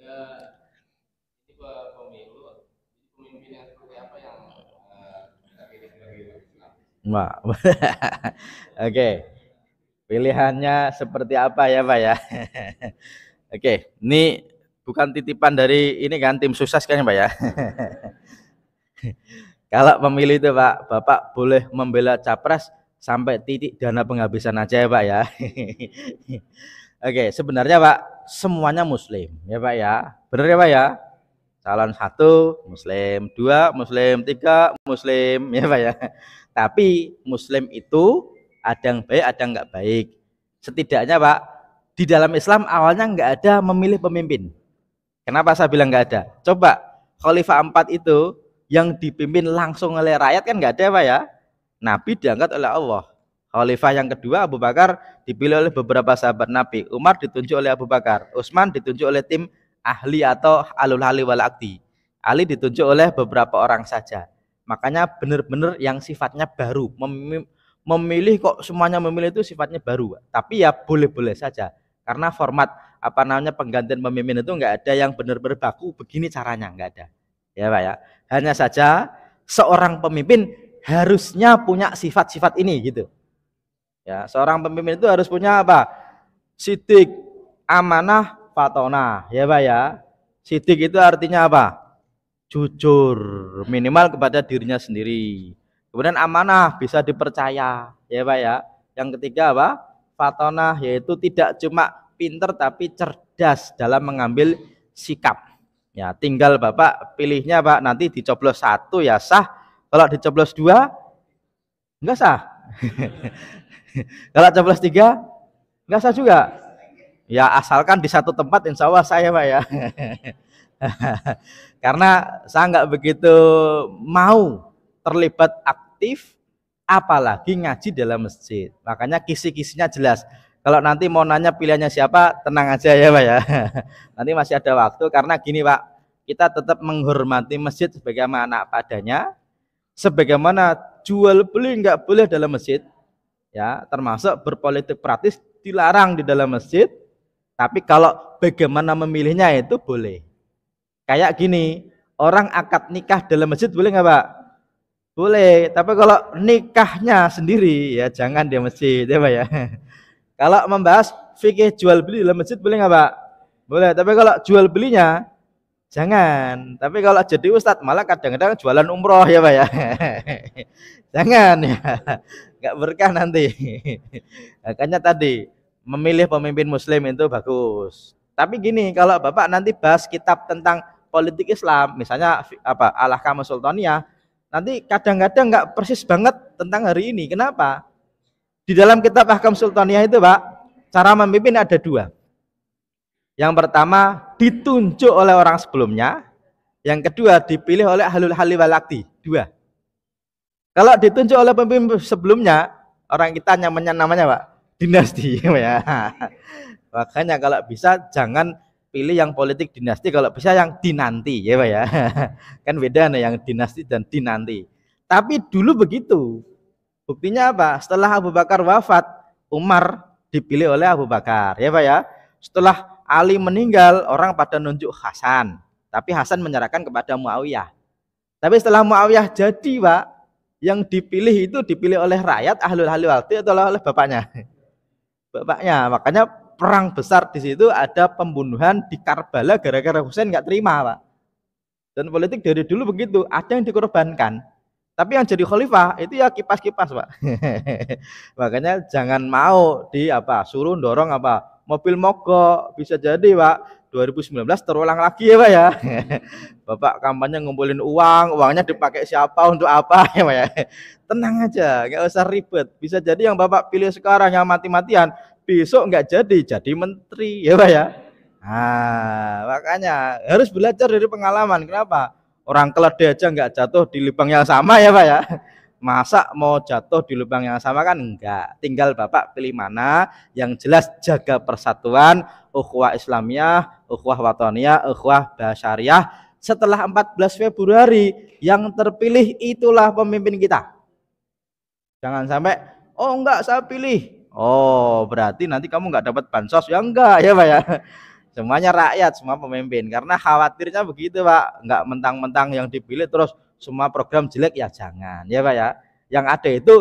tipe pemilu, pemimpin yang seperti apa yang kita pilih sebagai Islam? Wah. Oke, pilihannya seperti apa ya Pak ya? Oke, ini bukan titipan dari ini kan tim sukses kan ya Pak ya? Kalau pemilih itu Pak, Bapak boleh membela capres sampai titik dana penghabisan aja ya Pak ya. Oke, sebenarnya Pak semuanya Muslim ya Pak ya, benar ya Pak ya. Calon satu Muslim, dua Muslim, tiga Muslim ya Pak ya. Tapi Muslim itu ada yang baik, ada yang nggak baik. Setidaknya Pak di dalam Islam awalnya nggak ada memilih pemimpin. Kenapa saya bilang nggak ada? Coba Khalifah 4 itu yang dipimpin langsung oleh rakyat kan nggak ada Pak ya. Nabi diangkat oleh Allah. Khalifah yang kedua Abu Bakar dipilih oleh beberapa sahabat Nabi. Umar ditunjuk oleh Abu Bakar. Utsman ditunjuk oleh tim ahli atau alul hali wal akdi. Ali ditunjuk oleh beberapa orang saja. Makanya benar-benar yang sifatnya baru. Memilih kok semuanya memilih itu sifatnya baru. Tapi ya boleh-boleh saja. Karena format penggantian pemimpin itu nggak ada yang benar-benar baku begini caranya, nggak ada ya Pak ya. Hanya saja seorang pemimpin harusnya punya sifat-sifat ini gitu ya. Seorang pemimpin itu harus punya apa? Sidik, amanah, fatona ya Pak ya. Sidik itu artinya apa? Jujur minimal kepada dirinya sendiri. Kemudian amanah, bisa dipercaya ya Pak ya. Yang ketiga apa? Fatona, yaitu tidak cuma pinter tapi cerdas dalam mengambil sikap. Ya, tinggal Bapak pilihnya Pak, nanti dicoblos satu ya sah, kalau dicoblos dua enggak sah. Kalau coblos tiga enggak sah juga. Ya asalkan di satu tempat insya Allah saya Pak ya. Karena saya nggak begitu mau terlibat aktif apalagi ngaji dalam masjid. Makanya kisi-kisinya jelas. Kalau nanti mau nanya pilihannya siapa, tenang aja ya Pak ya. Nanti masih ada waktu karena gini Pak, kita tetap menghormati masjid sebagaimana anak padanya, sebagaimana jual beli nggak boleh dalam masjid, ya termasuk berpolitik praktis dilarang di dalam masjid. Tapi kalau bagaimana memilihnya itu boleh. Kayak gini, orang akad nikah dalam masjid boleh nggak Pak? Boleh, tapi kalau nikahnya sendiri ya jangan di masjid ya Pak ya. Kalau membahas fikih jual beli dalam masjid boleh nggak Pak? Boleh, tapi kalau jual belinya jangan. Tapi kalau jadi ustadz malah kadang-kadang jualan umroh ya Pak ya. Jangan ya, nggak berkah nanti. Makanya tadi memilih pemimpin muslim itu bagus. Tapi gini, kalau Bapak nanti bahas kitab tentang politik Islam, misalnya apa Al-Ahkam Sultaniyah, nanti kadang-kadang nggak persis banget tentang hari ini. Kenapa? Di dalam kitab Ahkam Sultaniyah itu Pak, cara memimpin ada dua. Yang pertama ditunjuk oleh orang sebelumnya, yang kedua dipilih oleh ahlul hali wal akdi. Dua. Kalau ditunjuk oleh pemimpin sebelumnya, orang kita nyamannya namanya Pak, dinasti ya. Makanya kalau bisa jangan pilih yang politik dinasti, kalau bisa yang dinanti ya Pak ya. Kan beda nih yang dinasti dan dinanti. Tapi dulu begitu. Buktinya apa? Setelah Abu Bakar wafat, Umar dipilih oleh Abu Bakar ya Pak ya. Setelah Ali meninggal, orang pada nunjuk Hasan. Tapi Hasan menyerahkan kepada Muawiyah. Tapi setelah Muawiyah jadi Pak, yang dipilih itu dipilih oleh rakyat ahlul halil walti atau oleh bapaknya? Bapaknya. Makanya perang besar di situ ada pembunuhan di Karbala gara-gara Husain nggak terima Pak. Dan politik dari dulu begitu, ada yang dikorbankan. Tapi yang jadi khalifah itu ya kipas-kipas Pak. Makanya jangan mau suruh dorong mobil mogok, bisa jadi Pak 2019 terulang lagi ya Pak ya. Bapak kampanye ngumpulin uang, uangnya dipakai siapa untuk apa ya Pak ya. Tenang aja, nggak usah ribet. Bisa jadi yang Bapak pilih sekarang yang mati-matian, besok nggak jadi menteri ya Pak ya. Nah, makanya harus belajar dari pengalaman. Kenapa? Orang keledai aja nggak jatuh di lubang yang sama ya Pak ya. Masa mau jatuh di lubang yang sama kan enggak. Tinggal Bapak pilih mana yang jelas jaga persatuan, ukhuwah Islamiyah, ukhuwah Wataniyah, ukhuwah Basyariah. Setelah 14 Februari yang terpilih itulah pemimpin kita. Jangan sampai enggak saya pilih. Oh, berarti nanti kamu enggak dapat bansos ya enggak ya Pak ya. semuanya rakyat, semua pemimpin. Karena khawatirnya begitu Pak, nggak mentang-mentang yang dipilih terus semua program jelek, ya jangan ya Pak ya. Yang ada itu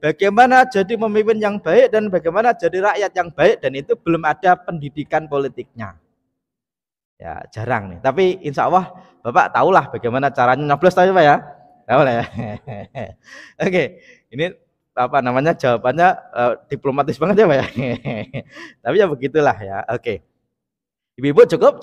bagaimana jadi pemimpin yang baik dan bagaimana jadi rakyat yang baik, dan itu belum ada pendidikan politiknya. Ya jarang nih, tapi insya Allah Bapak tahulah bagaimana caranya nyoblos tadi Pak ya. Tahu lah ya. Oke, ini apa namanya jawabannya diplomatis banget ya Pak ya. Tapi ya begitulah ya. Oke. Ibu-ibu cukup?